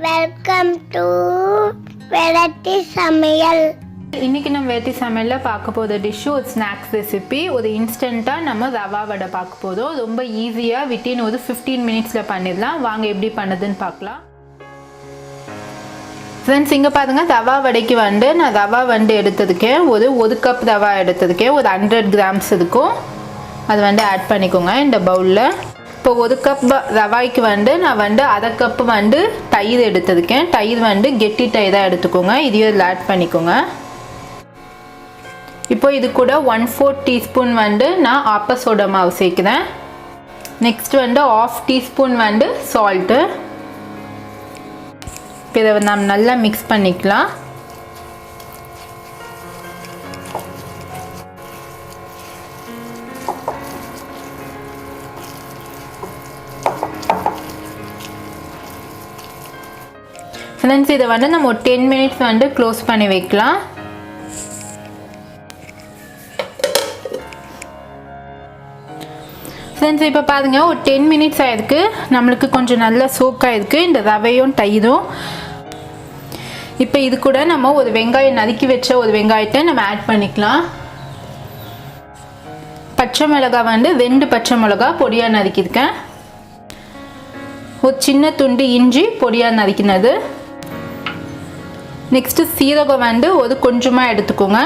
Welcome to variety சமையல். இன்றைக்கி நம்ம வெரைட்டி சமையலில் பார்க்க போகிற டிஷ்ஷு ஒரு ஸ்நாக்ஸ் ரெசிபி. ஒரு இன்ஸ்டண்ட்டாக நம்ம ரவா வடை பார்க்க போதும். ரொம்ப ஈஸியாக வித்தின் ஒரு 15 மினிட்ஸில் பண்ணிடலாம். வாங்க எப்படி பண்ணுதுன்னு பார்க்கலாம். ஃப்ரெண்ட்ஸ், இங்கே பாருங்கள், ரவா வடைக்கு நான் ரவா எடுத்ததுக்கேன் ஒரு கப் ரவா எடுத்ததுக்கேன் ஒரு 100 கிராம்ஸ் இருக்கும். அது ஆட் பண்ணிக்கோங்க இந்த பவுலில். இப்போ ஒரு கப் ரவாய்க்கு நான் அரை கப்பு தயிர் எடுத்ததுக்கேன். தயிர் கெட்டி தயிராக எடுத்துக்கோங்க. இதையும் இதில் ஆட் பண்ணிக்கோங்க. இப்போ இது கூட 1/4 டீஸ்பூன் நான் ஆப்ப சோடா மாவு சேர்க்குறேன். Next 1/2 teaspoon salt. இப்போ இதை நம்ம நல்லா மிக்ஸ் பண்ணிக்கலாம். ஃப்ரெண்ட்ஸ், இதை நம்ம ஒரு 10 மினிட்ஸ் க்ளோஸ் பண்ணி வைக்கலாம். ஃப்ரெண்ட்ஸ், இப்போ பாருங்க, ஒரு 10 மினிட்ஸ் ஆயிருக்கு. நம்மளுக்கு கொஞ்சம் நல்லா சோக் ஆயிருக்கு இந்த ரவையும் தயிரும். இப்போ இது கூட நம்ம ஒரு வெங்காயம் நறுக்கி வச்ச ஒரு வெங்காயத்தை நம்ம ஆட் பண்ணிக்கலாம். பச்சை மிளகாய் 2 பச்சை மிளகா பொடியாக நறுக்கியிருக்கேன். ஒரு சின்ன துண்டு இஞ்சி பொடியாக நறுக்கினது. நெக்ஸ்ட்டு சீரகம் ஒரு கொஞ்சமாக எடுத்துக்கோங்க.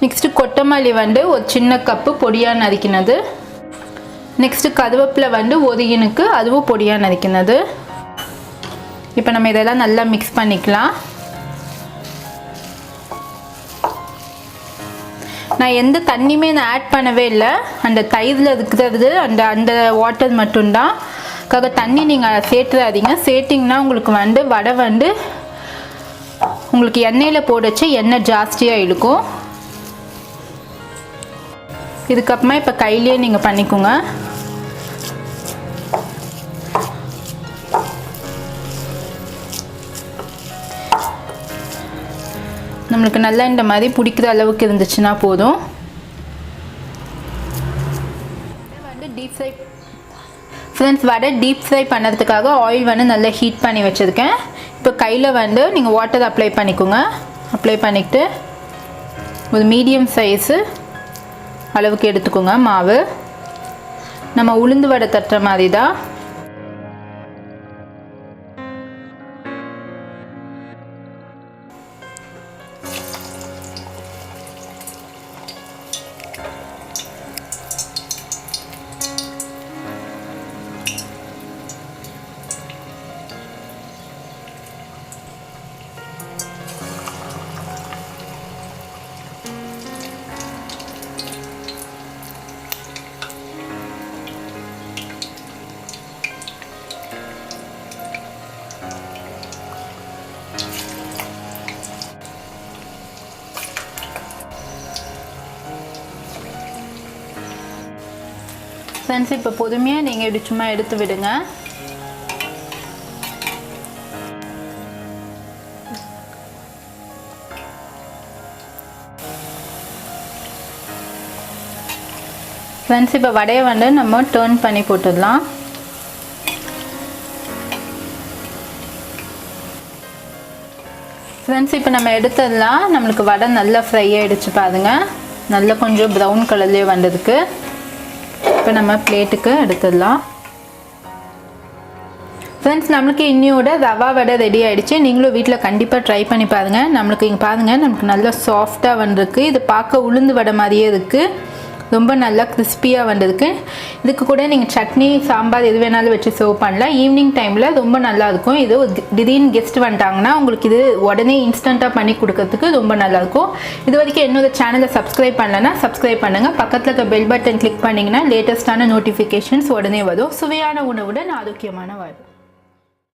நெக்ஸ்ட்டு கொத்தமல்லி ஒரு சின்ன கப்பு பொடியாக நறுக்கினது. நெக்ஸ்ட்டு கருவேப்பிலை ஒரு இனுக்கு அதுவும் பொடியாக நறுக்கினது. இப்போ நம்ம இதெல்லாம் நல்லா மிக்ஸ் பண்ணிக்கலாம். நான் எந்த தண்ணியுமே ஆட் பண்ணவே இல்லை. அந்த தயிரில் இருக்கிறது அந்த வாட்டர் மட்டும்தான். தண்ணி நீங்கள் சேர்த்துறாதீங்க. சேர்த்திங்கன்னா உங்களுக்கு வடை உங்களுக்கு எண்ணெயில் போடச்சு எண்ணெய் ஜாஸ்தியாக இழுக்கும். இதுக்கப்புறமா இப்போ கையிலேயே நீங்கள் பண்ணிக்கோங்க. நம்மளுக்கு நல்லா இந்த மாதிரி பிடிக்கிற அளவுக்கு இருந்துச்சுன்னா போதும். டீப் ஃப்ரை ஃப்ரெண்ட்ஸ், வடை டீப் ஃப்ரை பண்ணுறதுக்காக ஆயில் நல்லா ஹீட் பண்ணி வச்சுருக்கேன். இப்போ கையில் நீங்கள் வாட்டர் அப்ளை பண்ணிக்கோங்க. அப்ளை பண்ணிக்கிட்டு ஒரு மீடியம் சைஸு அளவுக்கு எடுத்துக்கோங்க மாவு. நம்ம உளுந்து வடை தட்டுற மாதிரி தான். ஃப்ரெண்ட்ஸ், இப்போ பொறுமையாக நீங்கள் இப்படி சும்மா எடுத்து விடுங்க. ஃப்ரெண்ட்ஸ், இப்போ வடையை நம்ம டர்ன் பண்ணி போட்டுடலாம். ஃப்ரெண்ட்ஸ், இப்போ நம்ம எடுத்துடலாம். நம்மளுக்கு வடை நல்லா ஃப்ரை ஆகிடுச்சு பாருங்க. நல்லா கொஞ்சம் ப்ரௌன் கலர்லேயே வந்ததுக்கு. இப்போ நம்ம பிளேட்டுக்கு எடுத்துடலாம். ஃப்ரெண்ட்ஸ், நம்மளுக்கு இன்னியோட ரவா வடை ரெடி ஆகிடுச்சு. நீங்களும் வீட்டில் கண்டிப்பாக ட்ரை பண்ணி பாருங்கள். நம்மளுக்கு இங்கே பாருங்கள், நமக்கு நல்லா சாஃப்டாக வந்திருக்கு. இது பார்க்க உளுந்து வடை மாதிரியே இருக்குது. ரொம்ப நல்லா கிறிஸ்பியாக வந்திருக்கு. இதுக்கு கூட நீங்கள் சட்னி சாம்பார் எது வேணாலும் வச்சு சர்வ் பண்ணலாம். ஈவினிங் டைமில் ரொம்ப நல்லாயிருக்கும். இது திடீர்னு கெஸ்ட் வந்துட்டாங்கன்னா உங்களுக்கு இது உடனே இன்ஸ்டண்ட்டாக பண்ணி கொடுக்கறதுக்கு ரொம்ப நல்லாயிருக்கும். இது வரைக்கும் என்னோட சேனலை சப்ஸ்கிரைப் பண்ணலன்னா சப்ஸ்கிரைப் பண்ணுங்கள். பக்கத்தில் இருக்க பெல் பட்டன் கிளிக் பண்ணிங்கன்னா லேட்டஸ்ட்டான நோட்டிஃபிகேஷன்ஸ் உடனே வரும். சுவையான உணவுடன் ஆரோக்கியமான வாழ்வு.